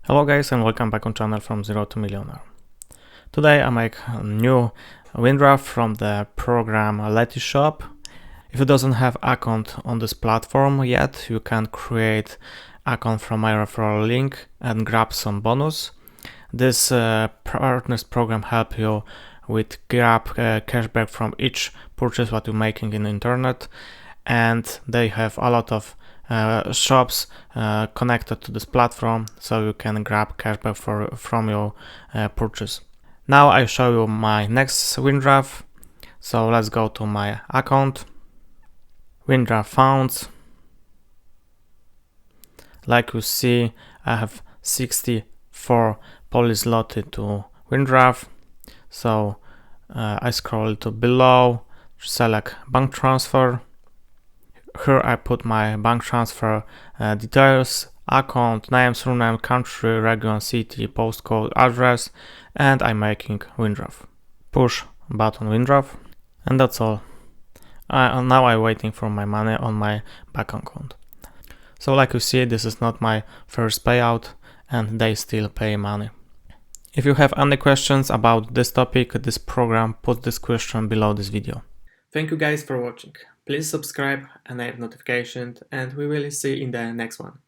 Hello guys and welcome back on channel from Zero to Millionaire. Today I make a new WinDraft from the program LetyShop. If you doesn't have account on this platform yet, you can create account from my referral link and grab some bonus. This partners program help you with grab cashback from each purchase what you're making in the internet, and they have a lot of shops connected to this platform, so you can grab cashback from your purchase. Now I show you my next WinDraft. So let's go to my account, WinDraft funds. Like you see, I have 64 Polish zloty to WinDraft. So I scroll to below, select bank transfer. Here I put my bank transfer details, account, name, surname, country, region, city, postcode, address, and I'm making WinDraft. Push button WinDraft, and that's all. Now I'm waiting for my money on my bank account. So like you see, this is not my first payout and they still pay money. If you have any questions about this topic, this program, put this question below this video. Thank you guys for watching. Please subscribe, enable notifications, and we will see you in the next one.